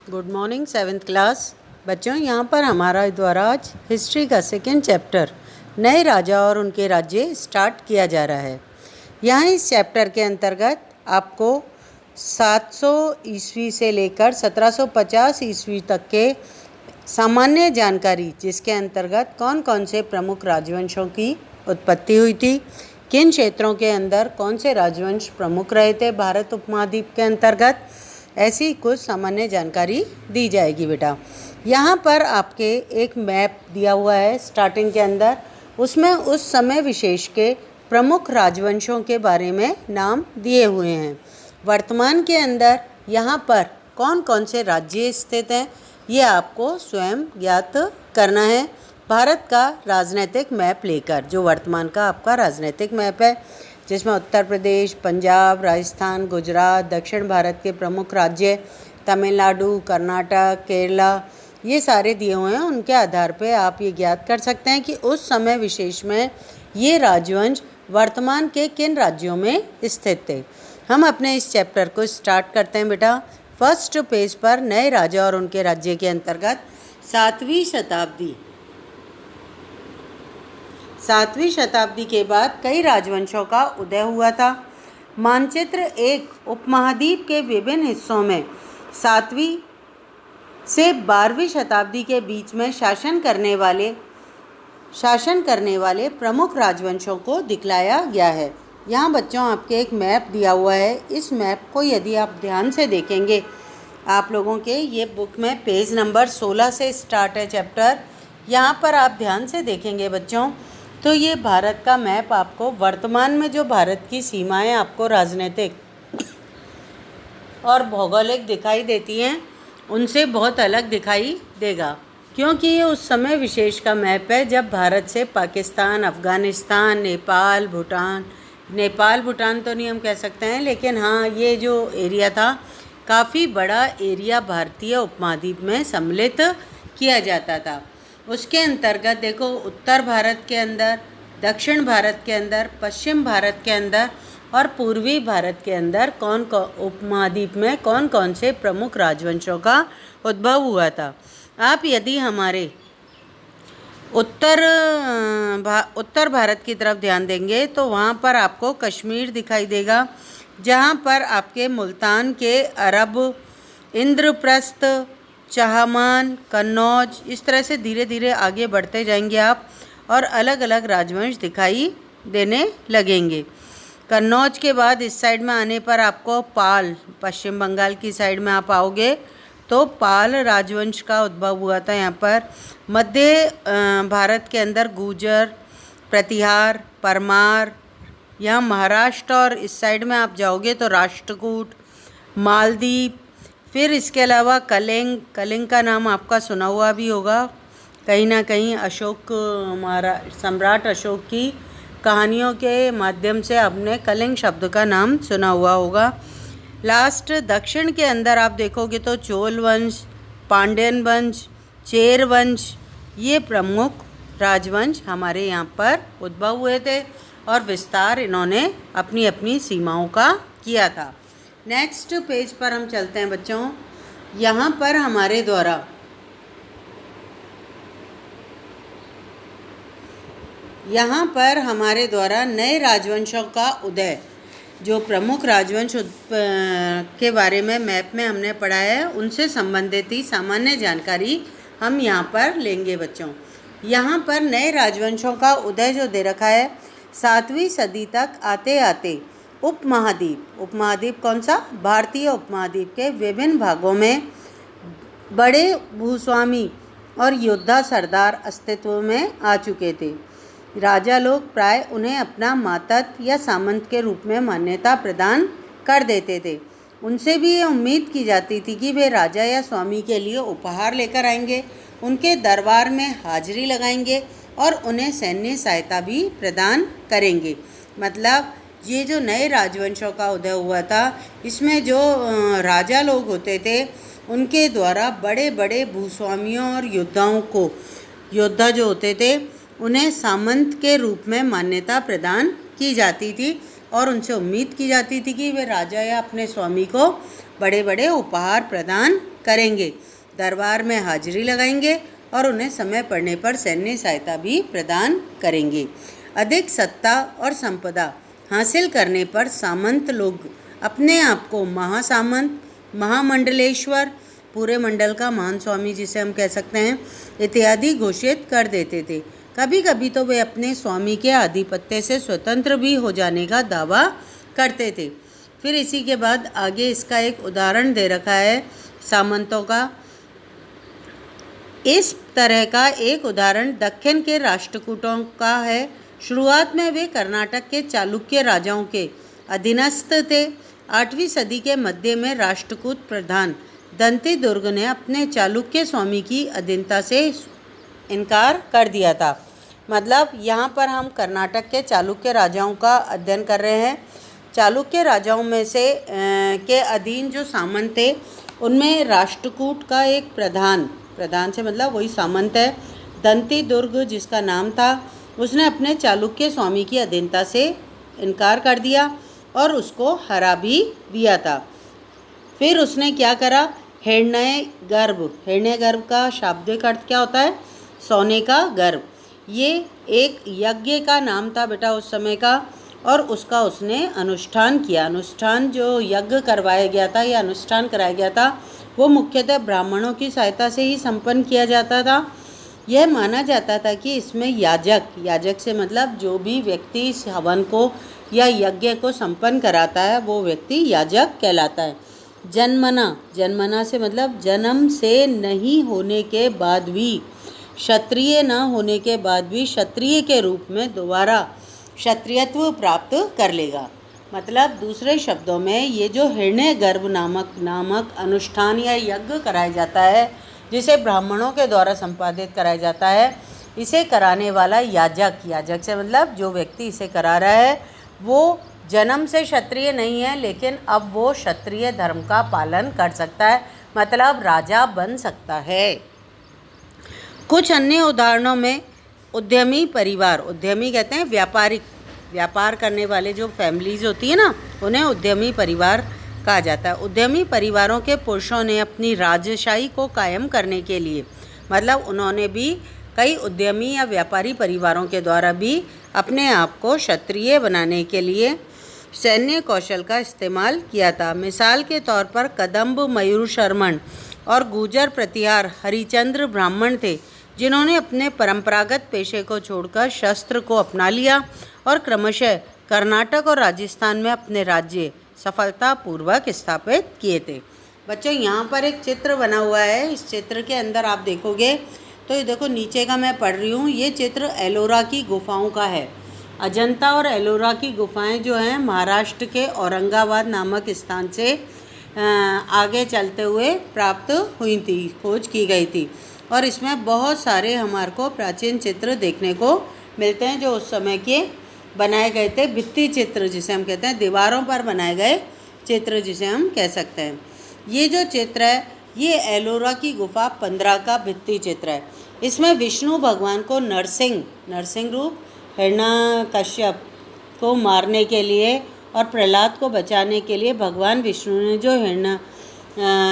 Good morning 7th class बच्चों। यहाँ पर हमारा द्वारा आज हिस्ट्री का सेकेंड चैप्टर नए राजा और उनके राज्य स्टार्ट किया जा रहा है। यहाँ इस चैप्टर के अंतर्गत आपको 700 ईस्वी से लेकर 1750 ईस्वी तक के सामान्य जानकारी, जिसके अंतर्गत कौन कौन से प्रमुख राजवंशों की उत्पत्ति हुई थी, किन क्षेत्रों के अंदर कौन से राजवंश प्रमुख रहे थे भारत उपमहाद्वीप के अंतर्गत, ऐसी कुछ सामान्य जानकारी दी जाएगी बेटा। यहाँ पर आपके एक मैप दिया हुआ है स्टार्टिंग के अंदर, उसमें उस समय विशेष के प्रमुख राजवंशों के बारे में नाम दिए हुए हैं। वर्तमान के अंदर यहाँ पर कौन कौन से राज्य स्थित हैं, ये आपको स्वयं ज्ञात करना है भारत का राजनीतिक मैप लेकर, जो वर्तमान का आपका राजनीतिक मैप है, जिसमें उत्तर प्रदेश, पंजाब, राजस्थान, गुजरात, दक्षिण भारत के प्रमुख राज्य तमिलनाडु, कर्नाटक, केरला, ये सारे दिए हुए हैं। उनके आधार पे आप ये ज्ञात कर सकते हैं कि उस समय विशेष में ये राजवंश वर्तमान के किन राज्यों में स्थित थे। हम अपने इस चैप्टर को स्टार्ट करते हैं बेटा। फर्स्ट पेज पर नए राजा और उनके राज्य के अंतर्गत 7वीं शताब्दी के बाद कई राजवंशों का उदय हुआ था। मानचित्र एक उपमहाद्वीप के विभिन्न हिस्सों में 7वीं से 12वीं शताब्दी के बीच में शासन करने वाले प्रमुख राजवंशों को दिखलाया गया है। यहाँ बच्चों आपके एक मैप दिया हुआ है। इस मैप को यदि आप ध्यान से देखेंगे, आप लोगों के ये बुक में पेज नंबर 16 से स्टार्ट है चैप्टर। यहाँ पर आप ध्यान से देखेंगे बच्चों, तो ये भारत का मैप आपको वर्तमान में जो भारत की सीमाएं आपको राजनीतिक और भौगोलिक दिखाई देती हैं, उनसे बहुत अलग दिखाई देगा, क्योंकि ये उस समय विशेष का मैप है जब भारत से पाकिस्तान, अफ़गानिस्तान, नेपाल भूटान तो नहीं हम कह सकते हैं, लेकिन हाँ, ये जो एरिया था काफ़ी बड़ा एरिया भारतीय उपमहाद्वीप में सम्मिलित किया जाता था। उसके अंतर्गत देखो, उत्तर भारत के अंदर, दक्षिण भारत के अंदर, पश्चिम भारत के अंदर और पूर्वी भारत के अंदर उपमहाद्वीप में कौन कौन से प्रमुख राजवंशों का उद्भव हुआ था। आप यदि हमारे उत्तर भारत की तरफ ध्यान देंगे तो वहाँ पर आपको कश्मीर दिखाई देगा, जहाँ पर आपके मुल्तान के अरब, इंद्रप्रस्थ, चहमान, कन्नौज, इस तरह से धीरे धीरे आगे बढ़ते जाएंगे आप और अलग अलग राजवंश दिखाई देने लगेंगे। कन्नौज के बाद इस साइड में आने पर आपको पाल, पश्चिम बंगाल की साइड में आप आओगे तो पाल राजवंश का उद्भव हुआ था। यहाँ पर मध्य भारत के अंदर गुर्जर, प्रतिहार, परमार, यहाँ महाराष्ट्र और इस साइड में आप जाओगे तो राष्ट्रकूट, मालदीव, फिर इसके अलावा कलिंग का नाम आपका सुना हुआ भी होगा कहीं ना कहीं। सम्राट अशोक की कहानियों के माध्यम से आपने कलिंग शब्द का नाम सुना हुआ होगा। लास्ट दक्षिण के अंदर आप देखोगे तो चोल वंश, पांड्यन वंश, चेर वंश, ये प्रमुख राजवंश हमारे यहाँ पर उद्भव हुए थे और विस्तार इन्होंने अपनी अपनी सीमाओं का किया था। नेक्स्ट पेज पर हम चलते हैं बच्चों। यहाँ पर हमारे द्वारा नए राजवंशों का उदय, जो प्रमुख राजवंश के बारे में मैप में हमने पढ़ा है, उनसे संबंधित ही सामान्य जानकारी हम यहाँ पर लेंगे बच्चों। यहाँ पर नए राजवंशों का उदय जो दे रखा है, 7वीं सदी तक आते आते उपमहाद्वीप कौन सा? भारतीय उपमहाद्वीप के विभिन्न भागों में बड़े भूस्वामी और योद्धा सरदार अस्तित्व में आ चुके थे। राजा लोग प्राय उन्हें अपना मातहत या सामंत के रूप में मान्यता प्रदान कर देते थे। उनसे भी ये उम्मीद की जाती थी कि वे राजा या स्वामी के लिए उपहार लेकर आएंगे, उनके दरबार में हाजिरी लगाएंगे और उन्हें सैन्य सहायता भी प्रदान करेंगे। मतलब ये जो नए राजवंशों का उदय हुआ था, इसमें जो राजा लोग होते थे, उनके द्वारा बड़े बड़े भूस्वामियों और योद्धा जो होते थे, उन्हें सामंत के रूप में मान्यता प्रदान की जाती थी और उनसे उम्मीद की जाती थी कि वे राजा या अपने स्वामी को बड़े बड़े उपहार प्रदान करेंगे, दरबार में हाजिरी लगाएंगे और उन्हें समय पड़ने पर सैन्य सहायता भी प्रदान करेंगे। अधिक सत्ता और संपदा हासिल करने पर सामंत लोग अपने आप को महासामंत, महामंडलेश्वर, पूरे मंडल का महान स्वामी जिसे हम कह सकते हैं, इत्यादि घोषित कर देते थे। कभी कभी तो वे अपने स्वामी के आधिपत्य से स्वतंत्र भी हो जाने का दावा करते थे। फिर इसी के बाद आगे इसका एक उदाहरण दे रखा है सामंतों का। इस तरह का एक उदाहरण दक्कन के राष्ट्रकूटों का है। शुरुआत में वे कर्नाटक के चालुक्य राजाओं के अधीनस्थ थे। 8वीं सदी के मध्य में राष्ट्रकूट प्रधान दंती दुर्ग ने अपने चालुक्य स्वामी की अधीनता से इनकार कर दिया था। मतलब यहाँ पर हम कर्नाटक के चालुक्य राजाओं का अध्ययन कर रहे हैं। चालुक्य राजाओं में से के अधीन जो सामंत थे उनमें राष्ट्रकूट का एक प्रधान से मतलब वही सामंत है, दंती दुर्ग जिसका नाम था, उसने अपने चालुक्य स्वामी की अधीनता से इनकार कर दिया और उसको हरा भी दिया था। फिर उसने क्या करा, हिरण्यगर्भ का शाब्दिक अर्थ क्या होता है, सोने का गर्भ। ये एक यज्ञ का नाम था बेटा उस समय का, और उसका उसने अनुष्ठान किया। अनुष्ठान जो यज्ञ करवाया गया था या अनुष्ठान कराया गया था वो मुख्यतः ब्राह्मणों की सहायता से ही संपन्न किया जाता था। यह माना जाता था कि इसमें याजक से मतलब जो भी व्यक्ति इस हवन को या यज्ञ को संपन्न कराता है वो व्यक्ति याजक कहलाता है। जन्मना से मतलब जन्म से नहीं होने के बाद भी, क्षत्रिय न होने के बाद भी क्षत्रिय के रूप में दोबारा क्षत्रियत्व प्राप्त कर लेगा। मतलब दूसरे शब्दों में ये जो हिरण्यगर्भ नामक अनुष्ठान या यज्ञ कराया जाता है जिसे ब्राह्मणों के द्वारा संपादित कराया जाता है, इसे कराने वाला याजक से मतलब जो व्यक्ति इसे करा रहा है वो जन्म से क्षत्रिय नहीं है, लेकिन अब वो क्षत्रिय धर्म का पालन कर सकता है, मतलब राजा बन सकता है। कुछ अन्य उदाहरणों में उद्यमी परिवार, उद्यमी कहते हैं व्यापार करने वाले जो फैमिलीज होती है ना, उन्हें उद्यमी परिवार कहा जाता है। उद्यमी परिवारों के पुरुषों ने अपनी राजशाही को कायम करने के लिए, मतलब उन्होंने भी कई उद्यमी या व्यापारी परिवारों के द्वारा भी अपने आप को क्षत्रिय बनाने के लिए सैन्य कौशल का इस्तेमाल किया था। मिसाल के तौर पर कदम्ब मयूर शर्मन और गुर्जर प्रतिहार हरिचंद्र ब्राह्मण थे जिन्होंने अपने परंपरागत पेशे को छोड़कर शस्त्र को अपना लिया और क्रमशः कर्नाटक और राजस्थान में अपने राज्य सफलतापूर्वक स्थापित किए थे। बच्चों यहाँ पर एक चित्र बना हुआ है। इस चित्र के अंदर आप देखोगे तो ये देखो नीचे का मैं पढ़ रही हूँ, ये चित्र एलोरा की गुफाओं का है। अजंता और एलोरा की गुफाएं जो हैं महाराष्ट्र के औरंगाबाद नामक स्थान से आगे चलते हुए प्राप्त हुई थी, खोज की गई थी। और इसमें बहुत सारे हमारे को प्राचीन चित्र देखने को मिलते हैं जो उस समय के बनाए गए थे, भित्ति चित्र जिसे हम कहते हैं, दीवारों पर बनाए गए चित्र जिसे हम कह सकते हैं। ये जो चित्र है ये एलोरा की गुफा 15 का भित्ति चित्र है। इसमें विष्णु भगवान को नरसिंह रूप हिरण्यकश्यप को मारने के लिए और प्रहलाद को बचाने के लिए भगवान विष्णु ने जो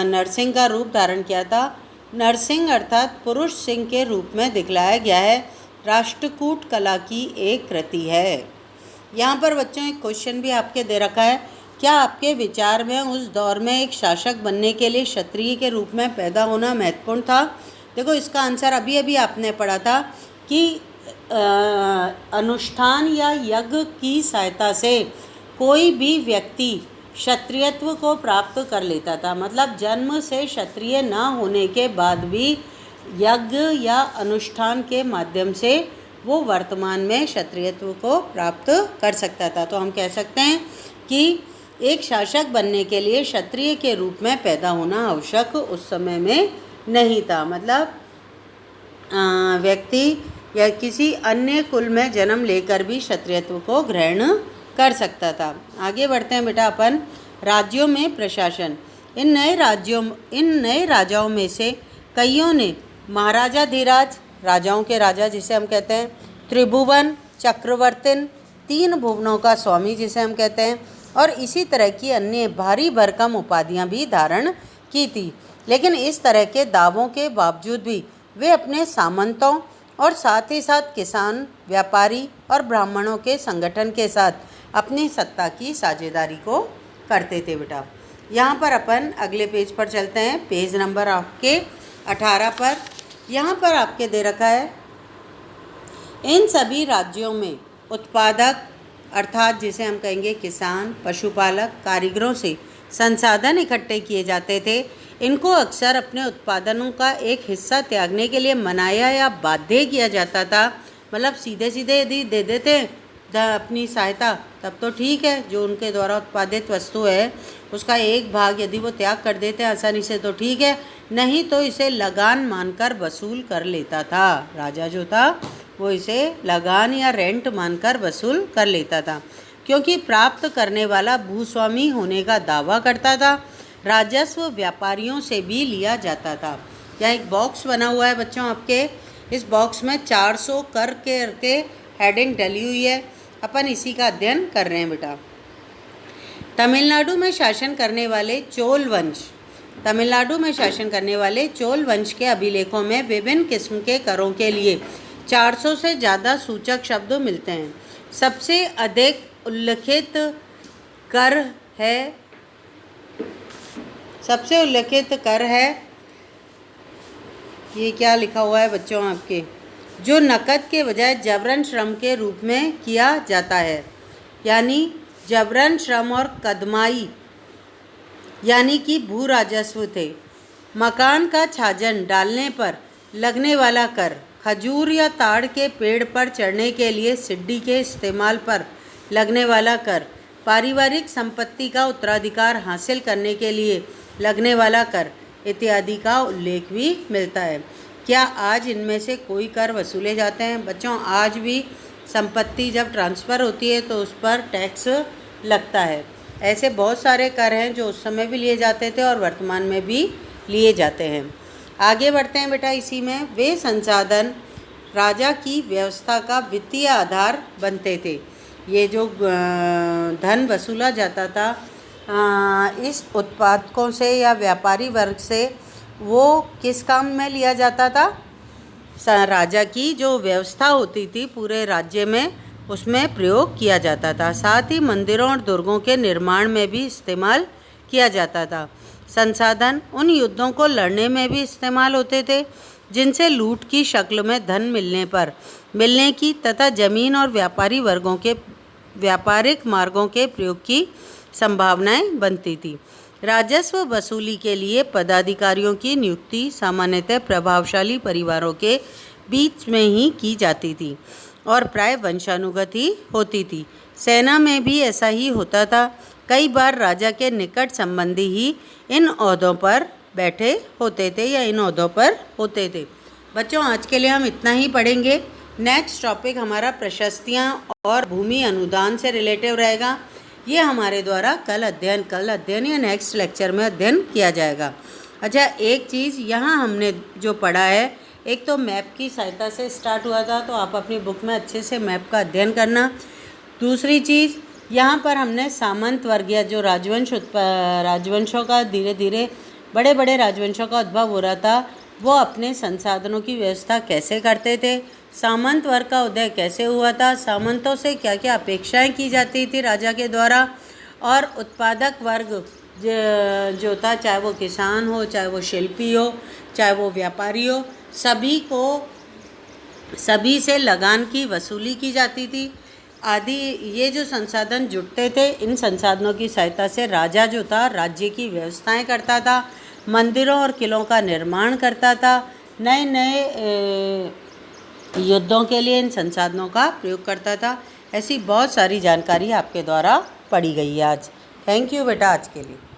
नरसिंह का रूप धारण किया था, नरसिंह अर्थात पुरुष सिंह के रूप में दिखलाया गया है, राष्ट्रकूट कला की एक कृति है। यहाँ पर बच्चों एक क्वेश्चन भी आपके दे रखा है, क्या आपके विचार में उस दौर में एक शासक बनने के लिए क्षत्रिय के रूप में पैदा होना महत्वपूर्ण था? देखो इसका आंसर अभी आपने पढ़ा था कि अनुष्ठान या यज्ञ की सहायता से कोई भी व्यक्ति क्षत्रियत्व को प्राप्त कर लेता था। मतलब जन्म से क्षत्रिय न होने के बाद भी यज्ञ या अनुष्ठान के माध्यम से वो वर्तमान में क्षत्रियत्व को प्राप्त कर सकता था। तो हम कह सकते हैं कि एक शासक बनने के लिए क्षत्रिय के रूप में पैदा होना आवश्यक उस समय में नहीं था। मतलब व्यक्ति या किसी अन्य कुल में जन्म लेकर भी क्षत्रियत्व को ग्रहण कर सकता था। आगे बढ़ते हैं बेटा अपन। राज्यों में प्रशासन। इन नए राजाओं में से कईयों ने महाराजाधिराज, राजाओं के राजा जिसे हम कहते हैं, त्रिभुवन, चक्रवर्तिन, 3 भुवनों का स्वामी जिसे हम कहते हैं, और इसी तरह की अन्य भारी भरकम उपाधियां भी धारण की थी। लेकिन इस तरह के दावों के बावजूद भी वे अपने सामंतों और साथ ही साथ किसान, व्यापारी और ब्राह्मणों के संगठन के साथ अपनी सत्ता की साझेदारी को करते थे बेटा। यहाँ पर अपन अगले पेज पर चलते हैं, पेज नंबर आपके 18 पर। यहाँ पर आपके दे रखा है, इन सभी राज्यों में उत्पादक अर्थात जिसे हम कहेंगे किसान, पशुपालक, कारीगरों से संसाधन इकट्ठे किए जाते थे। इनको अक्सर अपने उत्पादनों का एक हिस्सा त्यागने के लिए मनाया या बाध्य किया जाता था। मतलब सीधे सीधे यदि दे देते अपनी सहायता तब तो ठीक है, जो उनके द्वारा उत्पादित वस्तु है उसका एक भाग यदि वो त्याग कर देते हैं आसानी से तो ठीक है, नहीं तो इसे लगान मानकर वसूल कर लेता था। राजा जो था वो इसे लगान या रेंट मानकर वसूल कर लेता था, क्योंकि प्राप्त करने वाला भूस्वामी होने का दावा करता था। राजस्व व्यापारियों से भी लिया जाता था। यहाँ एक बॉक्स बना हुआ है बच्चों आपके, इस बॉक्स में 400 कर के हेडिंग डली हुई है। अपन इसी का अध्ययन कर रहे हैं बेटा। तमिलनाडु में शासन करने वाले चोल वंश के अभिलेखों में विभिन्न किस्म के करों के लिए 400 से ज़्यादा सूचक शब्द मिलते हैं। सबसे अधिक उल्लिखित कर है, ये क्या लिखा हुआ है बच्चों आपके, जो नकद के बजाय जबरन श्रम के रूप में किया जाता है। यानी जबरन श्रम और कदमाई यानी कि भू राजस्व थे। मकान का छाजन डालने पर लगने वाला कर, खजूर या ताड़ के पेड़ पर चढ़ने के लिए सिड्डी के इस्तेमाल पर लगने वाला कर, पारिवारिक संपत्ति का उत्तराधिकार हासिल करने के लिए लगने वाला कर इत्यादि का उल्लेख भी मिलता है। क्या आज इनमें से कोई कर वसूले जाते हैं बच्चों? आज भी संपत्ति जब ट्रांसफ़र होती है तो उस पर टैक्स लगता है। ऐसे बहुत सारे कर हैं जो उस समय भी लिए जाते थे और वर्तमान में भी लिए जाते हैं। आगे बढ़ते हैं बेटा। इसी में वे संसाधन राजा की व्यवस्था का वित्तीय आधार बनते थे। ये जो धन वसूला जाता था इस उत्पादकों से या व्यापारी वर्ग से, वो किस काम में लिया जाता था? राजा की जो व्यवस्था होती थी पूरे राज्य में उसमें प्रयोग किया जाता था। साथ ही मंदिरों और दुर्गों के निर्माण में भी इस्तेमाल किया जाता था। संसाधन उन युद्धों को लड़ने में भी इस्तेमाल होते थे जिनसे लूट की शक्ल में धन मिलने की तथा जमीन और व्यापारी वर्गों के व्यापारिक मार्गों के प्रयोग की संभावनाएं बनती थी। राजस्व वसूली के लिए पदाधिकारियों की नियुक्ति सामान्यतः प्रभावशाली परिवारों के बीच में ही की जाती थी और प्राय वंशानुगत ही होती थी। सेना में भी ऐसा ही होता था। कई बार राजा के निकट संबंधी ही इन ओहदों पर बैठे होते थे या इन ओहदों पर होते थे। बच्चों आज के लिए हम इतना ही पढ़ेंगे। नेक्स्ट टॉपिक हमारा प्रशस्तियाँ और भूमि अनुदान से रिलेटिव रहेगा। ये हमारे द्वारा कल अध्ययन या नेक्स्ट लेक्चर में अध्ययन किया जाएगा। अच्छा, एक चीज़ यहाँ हमने जो पढ़ा है, एक तो मैप की सहायता से स्टार्ट हुआ था, तो आप अपनी बुक में अच्छे से मैप का अध्ययन करना। दूसरी चीज़, यहाँ पर हमने सामंत वर्ग या जो राजवंशों का धीरे धीरे बड़े बड़े राजवंशों का उद्भव हो रहा था, वो अपने संसाधनों की व्यवस्था कैसे करते थे, सामंत वर्ग का उदय कैसे हुआ था, सामंतों से क्या क्या अपेक्षाएं की जाती थी राजा के द्वारा, और उत्पादक वर्ग जो था, चाहे वो किसान हो, चाहे वो शिल्पी हो, चाहे वो व्यापारी हो, सभी से लगान की वसूली की जाती थी आदि। ये जो संसाधन जुटते थे, इन संसाधनों की सहायता से राजा जो था राज्य की व्यवस्थाएं करता था, मंदिरों और किलों का निर्माण करता था, नए नए युद्धों के लिए इन संसाधनों का प्रयोग करता था। ऐसी बहुत सारी जानकारी आपके द्वारा पढ़ी गई है आज। थैंक यू बेटा आज के लिए।